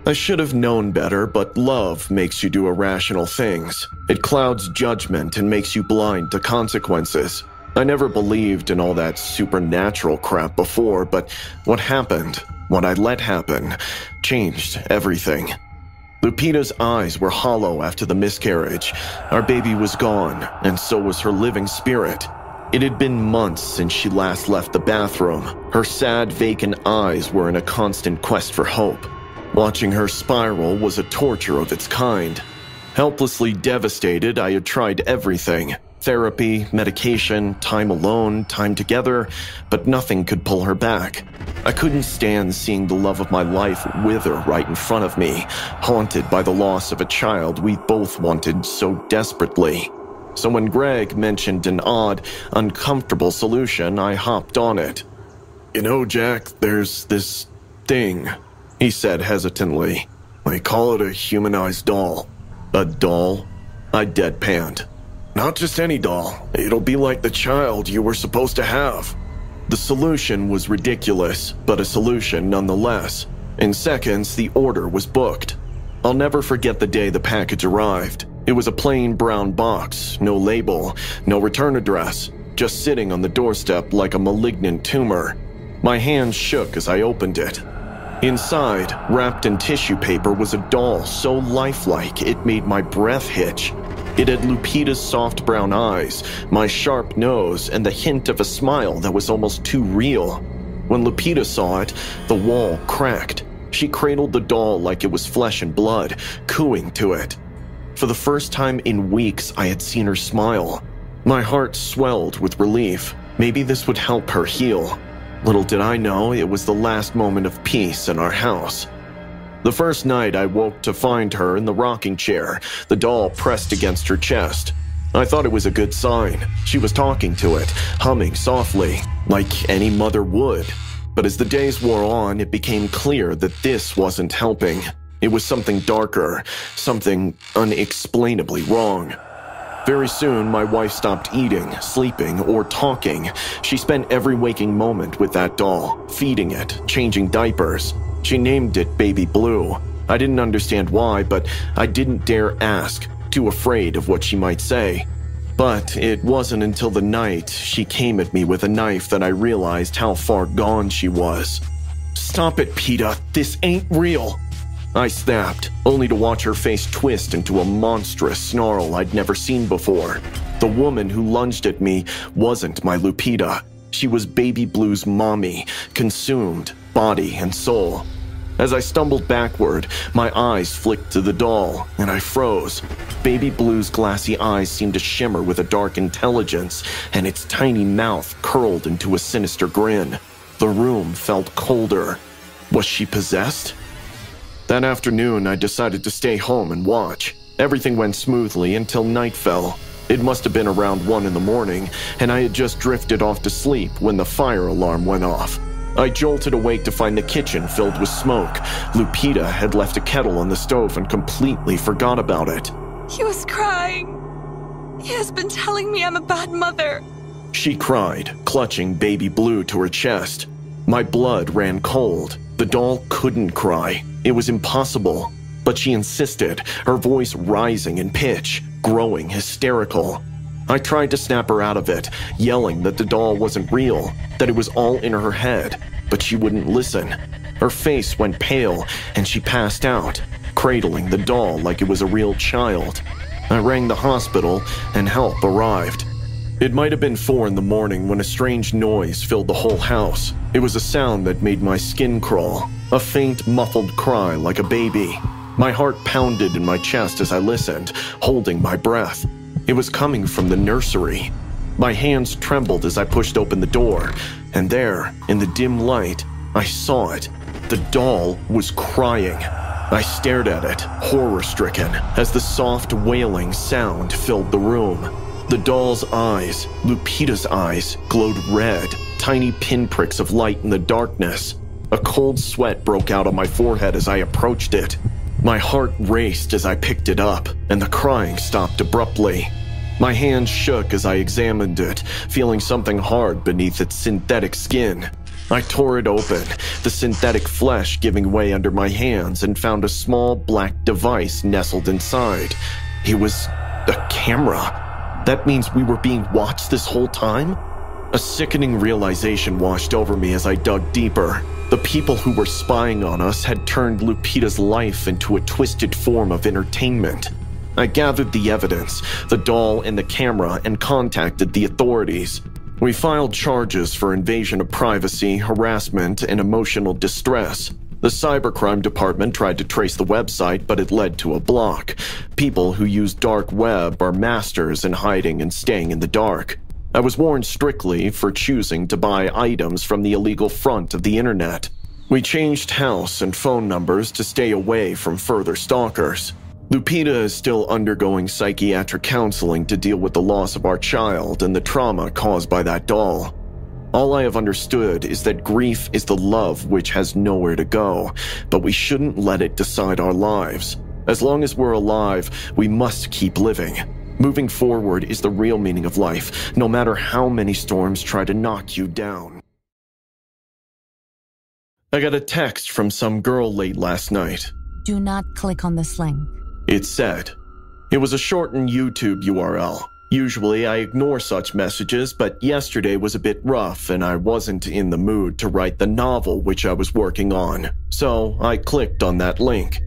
I should have known better, but love makes you do irrational things. It clouds judgment and makes you blind to consequences. I never believed in all that supernatural crap before, but what happened, what I let happen, changed everything. Lupita's eyes were hollow after the miscarriage. Our baby was gone, and so was her living spirit. It had been months since she last left the bathroom. Her sad, vacant eyes were in a constant quest for hope. Watching her spiral was a torture of its kind. Helplessly devastated, I had tried everything. Therapy, medication, time alone, time together, but nothing could pull her back. I couldn't stand seeing the love of my life wither right in front of me, haunted by the loss of a child we both wanted so desperately. So when Greg mentioned an odd, uncomfortable solution, I hopped on it. "You know, Jack, there's this thing," he said hesitantly. "They call it a humanized doll." "A doll?" I deadpanned. "Not just any doll. It'll be like the child you were supposed to have." The solution was ridiculous, but a solution nonetheless. In seconds, the order was booked. I'll never forget the day the package arrived. It was a plain brown box, no label, no return address, just sitting on the doorstep like a malignant tumor. My hands shook as I opened it. Inside, wrapped in tissue paper, was a doll so lifelike it made my breath hitch. It had Lupita's soft brown eyes, my sharp nose, and the hint of a smile that was almost too real. When Lupita saw it, the wall cracked. She cradled the doll like it was flesh and blood, cooing to it. For the first time in weeks, I had seen her smile. My heart swelled with relief. Maybe this would help her heal. Little did I know it was the last moment of peace in our house. The first night I woke to find her in the rocking chair, the doll pressed against her chest. I thought it was a good sign. She was talking to it, humming softly, like any mother would. But as the days wore on, it became clear that this wasn't helping. It was something darker, something unexplainably wrong. Very soon, my wife stopped eating, sleeping, or talking. She spent every waking moment with that doll, feeding it, changing diapers. She named it Baby Blue. I didn't understand why, but I didn't dare ask, too afraid of what she might say. But it wasn't until the night she came at me with a knife that I realized how far gone she was. "Stop it, Peta. This ain't real," I snapped, only to watch her face twist into a monstrous snarl I'd never seen before. The woman who lunged at me wasn't my Lupita. She was Baby Blue's mommy, consumed, body and soul. As I stumbled backward, my eyes flicked to the doll, and I froze. Baby Blue's glassy eyes seemed to shimmer with a dark intelligence, and its tiny mouth curled into a sinister grin. The room felt colder. Was she possessed? That afternoon, I decided to stay home and watch. Everything went smoothly until night fell. It must have been around 1 in the morning, and I had just drifted off to sleep when the fire alarm went off. I jolted awake to find the kitchen filled with smoke. Lupita had left a kettle on the stove and completely forgot about it. He was crying. He has been telling me I'm a bad mother. She cried, clutching Baby Blue to her chest. My blood ran cold. The doll couldn't cry. It was impossible. But she insisted, her voice rising in pitch, growing hysterical. I tried to snap her out of it, yelling that the doll wasn't real, that it was all in her head, but she wouldn't listen. Her face went pale, and she passed out, cradling the doll like it was a real child. I rang the hospital, and help arrived. It might have been 4 in the morning when a strange noise filled the whole house. It was a sound that made my skin crawl, a faint, muffled cry like a baby. My heart pounded in my chest as I listened, holding my breath. It was coming from the nursery. My hands trembled as I pushed open the door, and there, in the dim light, I saw it. The doll was crying. I stared at it, horror-stricken, as the soft wailing sound filled the room. The doll's eyes, Lupita's eyes, glowed red, tiny pinpricks of light in the darkness. A cold sweat broke out on my forehead as I approached it. My heart raced as I picked it up, and the crying stopped abruptly. My hands shook as I examined it, feeling something hard beneath its synthetic skin. I tore it open, the synthetic flesh giving way under my hands, and found a small black device nestled inside. It was a camera. That means we were being watched this whole time? A sickening realization washed over me as I dug deeper. The people who were spying on us had turned Lupita's life into a twisted form of entertainment. I gathered the evidence, the doll and the camera, and contacted the authorities. We filed charges for invasion of privacy, harassment, and emotional distress. The cybercrime department tried to trace the website, but it led to a block. People who use dark web are masters in hiding and staying in the dark. I was warned strictly for choosing to buy items from the illegal front of the internet. We changed house and phone numbers to stay away from further stalkers. Lupita is still undergoing psychiatric counseling to deal with the loss of our child and the trauma caused by that doll. All I have understood is that grief is the love which has nowhere to go, but we shouldn't let it decide our lives. As long as we're alive, we must keep living. Moving forward is the real meaning of life, no matter how many storms try to knock you down. I got a text from some girl late last night. Do not click on this link. It said. It was a shortened YouTube URL. Usually I ignore such messages, but yesterday was a bit rough and I wasn't in the mood to write the novel which I was working on, so I clicked on that link.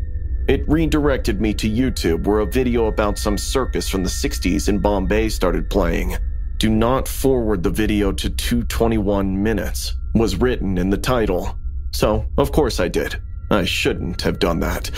It redirected me to YouTube where a video about some circus from the 60s in Bombay started playing. Do not forward the video to 2:21 minutes was written in the title. So, of course I did. I shouldn't have done that.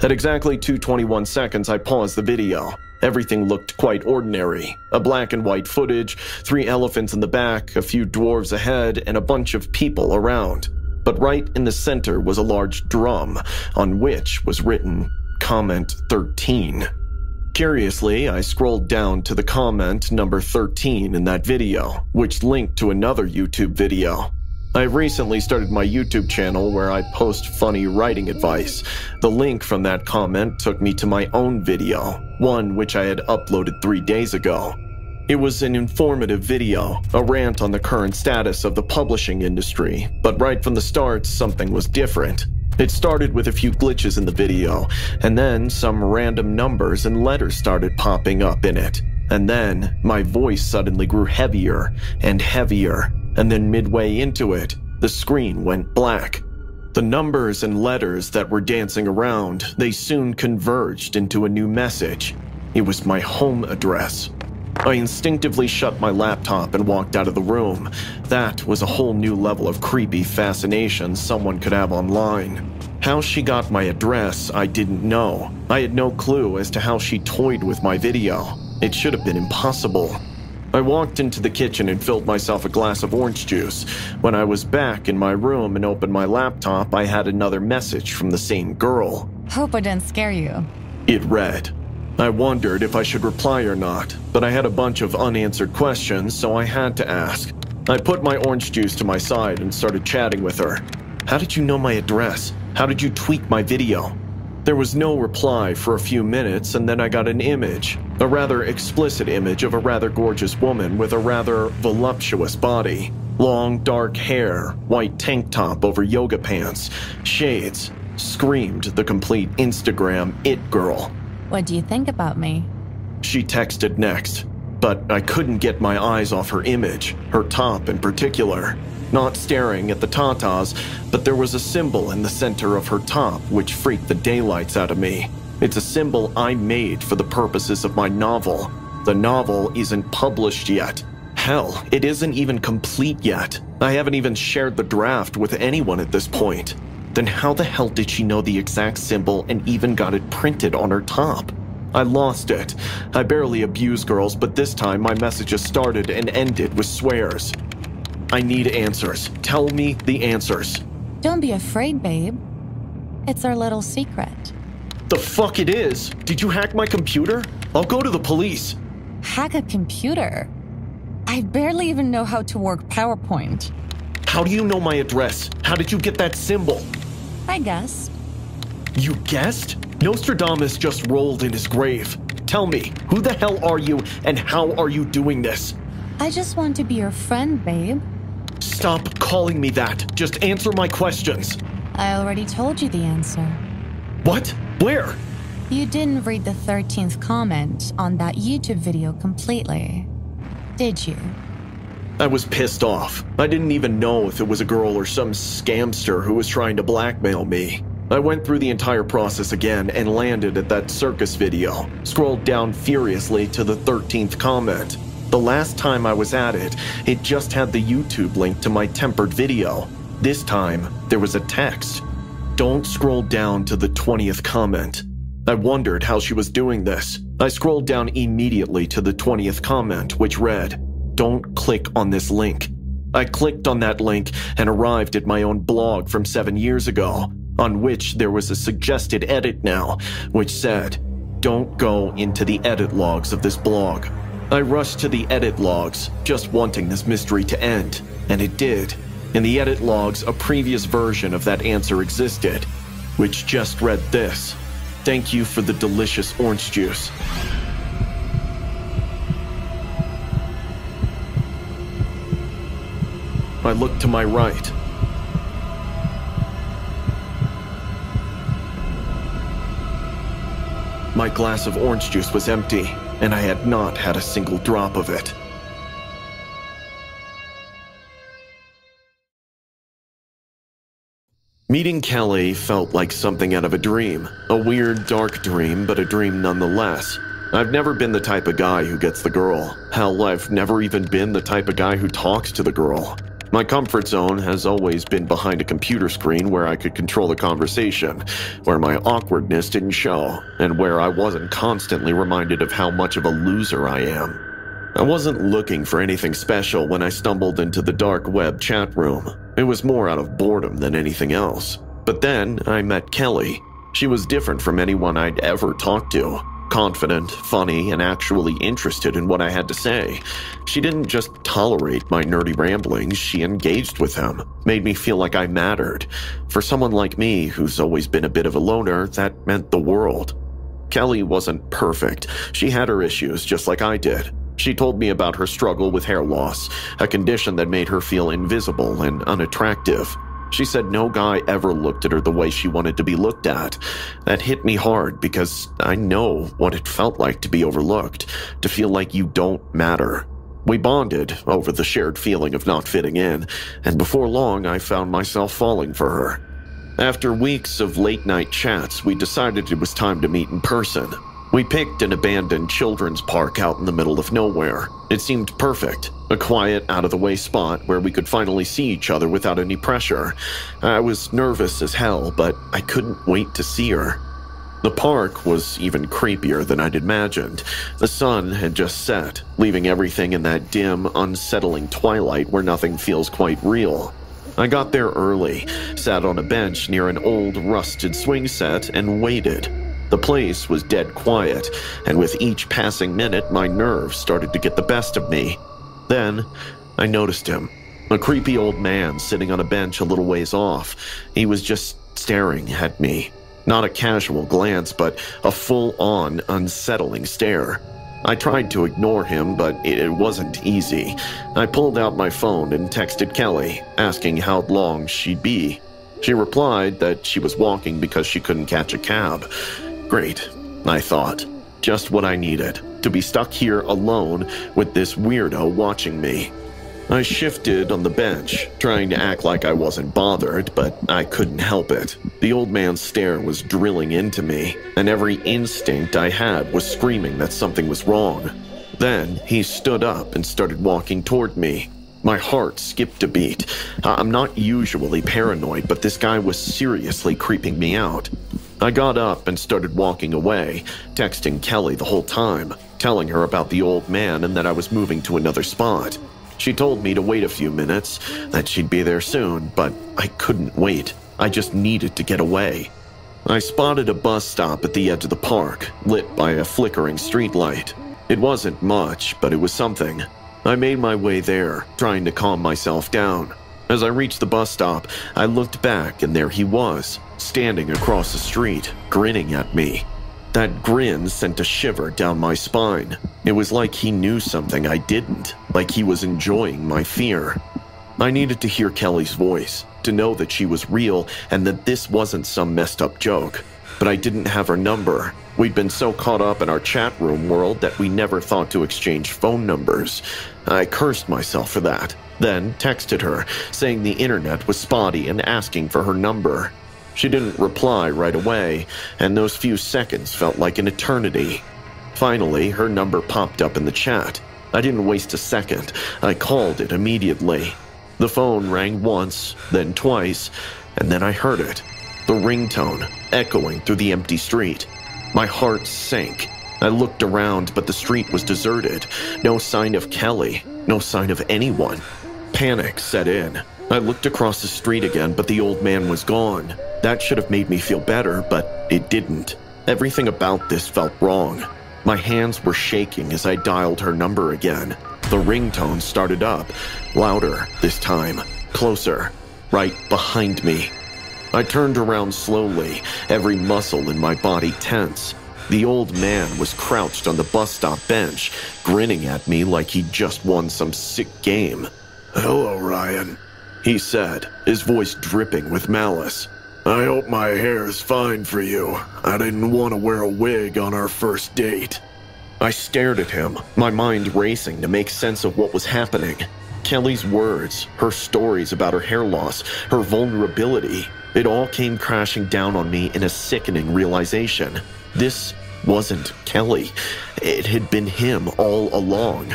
At exactly 2:21 seconds, I paused the video. Everything looked quite ordinary. A black and white footage, 3 elephants in the back, a few dwarves ahead, and a bunch of people around. But right in the center was a large drum, on which was written, Comment 13. Curiously, I scrolled down to the comment number 13 in that video, which linked to another YouTube video. I've recently started my YouTube channel where I post funny writing advice. The link from that comment took me to my own video, one which I had uploaded 3 days ago. It was an informative video, a rant on the current status of the publishing industry, but right from the start, something was different. It started with a few glitches in the video, and then some random numbers and letters started popping up in it. And then my voice suddenly grew heavier and heavier. And then midway into it, the screen went black. The numbers and letters that were dancing around, they soon converged into a new message. It was my home address. I instinctively shut my laptop and walked out of the room. That was a whole new level of creepy fascination someone could have online. How she got my address, I didn't know. I had no clue as to how she toyed with my video. It should have been impossible. I walked into the kitchen and filled myself a glass of orange juice. When I was back in my room and opened my laptop, I had another message from the same girl. Hope I didn't scare you. It read. I wondered if I should reply or not, but I had a bunch of unanswered questions, so I had to ask. I put my orange juice to my side and started chatting with her. How did you know my address? How did you tweak my video? There was no reply for a few minutes, and then I got an image, a rather explicit image of a rather gorgeous woman with a rather voluptuous body. Long, dark hair, white tank top over yoga pants, shades, screamed the complete Instagram it girl. What do you think about me? She texted next, but I couldn't get my eyes off her image, her top in particular. Not staring at the tatas, but there was a symbol in the center of her top which freaked the daylights out of me. It's a symbol I made for the purposes of my novel. The novel isn't published yet. Hell, it isn't even complete yet. I haven't even shared the draft with anyone at this point. Then how the hell did she know the exact symbol and even got it printed on her top? I lost it. I barely abuse girls, but this time my messages started and ended with swears. I need answers. Tell me the answers. Don't be afraid, babe. It's our little secret. The fuck it is? Did you hack my computer? I'll go to the police. Hack a computer? I barely even know how to work PowerPoint. How do you know my address? How did you get that symbol? I guessed. You guessed? Nostradamus just rolled in his grave. Tell me, who the hell are you and how are you doing this? I just want to be your friend, babe. Stop calling me that. Just answer my questions. I already told you the answer. What? Where? You didn't read the 13th comment on that YouTube video completely, did you? I was pissed off. I didn't even know if it was a girl or some scamster who was trying to blackmail me. I went through the entire process again and landed at that circus video, scrolled down furiously to the 13th comment. The last time I was at it, it just had the YouTube link to my tempered video. This time, there was a text. Don't scroll down to the 20th comment. I wondered how she was doing this. I scrolled down immediately to the 20th comment, which read, "Don't click on this link." I clicked on that link and arrived at my own blog from 7 years ago, on which there was a suggested edit now, which said, "Don't go into the edit logs of this blog." I rushed to the edit logs, just wanting this mystery to end, and it did. In the edit logs, a previous version of that answer existed, which just read this: "Thank you for the delicious orange juice." I looked to my right. My glass of orange juice was empty, and I had not had a single drop of it. Meeting Kelly felt like something out of a dream. A weird, dark dream, but a dream nonetheless. I've never been the type of guy who gets the girl. Hell, I've never even been the type of guy who talks to the girl. My comfort zone has always been behind a computer screen where I could control the conversation, where my awkwardness didn't show, and where I wasn't constantly reminded of how much of a loser I am. I wasn't looking for anything special when I stumbled into the dark web chat room. It was more out of boredom than anything else. But then I met Kelly. She was different from anyone I'd ever talked to. Confident, funny, and actually interested in what I had to say. She didn't just tolerate my nerdy ramblings, she engaged with them, made me feel like I mattered. For someone like me, who's always been a bit of a loner, that meant the world. Kelly wasn't perfect. She had her issues, just like I did. She told me about her struggle with hair loss, a condition that made her feel invisible and unattractive. She said no guy ever looked at her the way she wanted to be looked at. That hit me hard because I know what it felt like to be overlooked, to feel like you don't matter. We bonded over the shared feeling of not fitting in, and before long I found myself falling for her. After weeks of late-night chats, we decided it was time to meet in person. We picked an abandoned children's park out in the middle of nowhere. It seemed perfect, a quiet, out-of-the-way spot where we could finally see each other without any pressure. I was nervous as hell, but I couldn't wait to see her. The park was even creepier than I'd imagined. The sun had just set, leaving everything in that dim, unsettling twilight where nothing feels quite real. I got there early, sat on a bench near an old, rusted swing set, and waited. The place was dead quiet, and with each passing minute, my nerves started to get the best of me. Then, I noticed him. A creepy old man sitting on a bench a little ways off. He was just staring at me. Not a casual glance, but a full-on, unsettling stare. I tried to ignore him, but it wasn't easy. I pulled out my phone and texted Kelly, asking how long she'd be. She replied that she was walking because she couldn't catch a cab. Great, I thought. Just what I needed, to be stuck here alone with this weirdo watching me. I shifted on the bench, trying to act like I wasn't bothered, but I couldn't help it. The old man's stare was drilling into me, and every instinct I had was screaming that something was wrong. Then he stood up and started walking toward me. My heart skipped a beat. I'm not usually paranoid, but this guy was seriously creeping me out. I got up and started walking away, texting Kelly the whole time, telling her about the old man and that I was moving to another spot. She told me to wait a few minutes, that she'd be there soon, but I couldn't wait. I just needed to get away. I spotted a bus stop at the edge of the park, lit by a flickering streetlight. It wasn't much, but it was something. I made my way there, trying to calm myself down. As I reached the bus stop, I looked back and there he was, standing across the street, grinning at me. That grin sent a shiver down my spine. It was like he knew something I didn't, like he was enjoying my fear. I needed to hear Kelly's voice, to know that she was real and that this wasn't some messed up joke. But I didn't have her number. We'd been so caught up in our chat room world that we never thought to exchange phone numbers. I cursed myself for that, then texted her, saying the internet was spotty and asking for her number. She didn't reply right away, and those few seconds felt like an eternity. Finally, her number popped up in the chat. I didn't waste a second. I called it immediately. The phone rang once, then twice, and then I heard it. The ringtone, echoing through the empty street. My heart sank. I looked around, but the street was deserted. No sign of Kelly, no sign of anyone. Panic set in. I looked across the street again, but the old man was gone. That should have made me feel better, but it didn't. Everything about this felt wrong. My hands were shaking as I dialed her number again. The ringtone started up, louder this time, closer, right behind me. I turned around slowly, every muscle in my body tense. The old man was crouched on the bus stop bench, grinning at me like he'd just won some sick game. "Hello, Ryan," he said, his voice dripping with malice. "I hope my hair is fine for you. I didn't want to wear a wig on our first date." I stared at him, my mind racing to make sense of what was happening. Kelly's words, her stories about her hair loss, her vulnerability, it all came crashing down on me in a sickening realization. This wasn't Kelly. It had been him all along.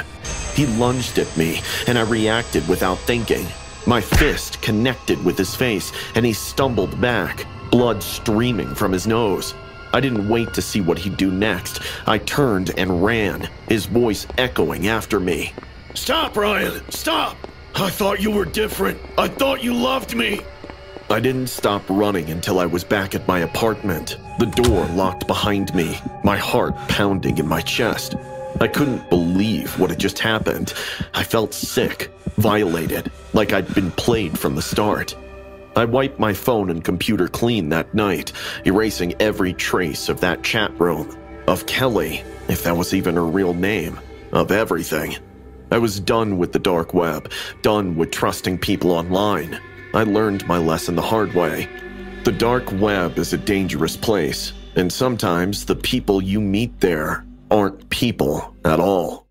He lunged at me, and I reacted without thinking. My fist connected with his face, and he stumbled back, blood streaming from his nose. I didn't wait to see what he'd do next. I turned and ran, his voice echoing after me. "Stop, Ryan! Stop! I thought you were different. I thought you loved me." I didn't stop running until I was back at my apartment, the door locked behind me, my heart pounding in my chest. I couldn't believe what had just happened. I felt sick, violated, like I'd been played from the start. I wiped my phone and computer clean that night, erasing every trace of that chat room, of Kelly, if that was even her real name, of everything. I was done with the dark web, done with trusting people online. I learned my lesson the hard way. The dark web is a dangerous place, and sometimes the people you meet there aren't people at all.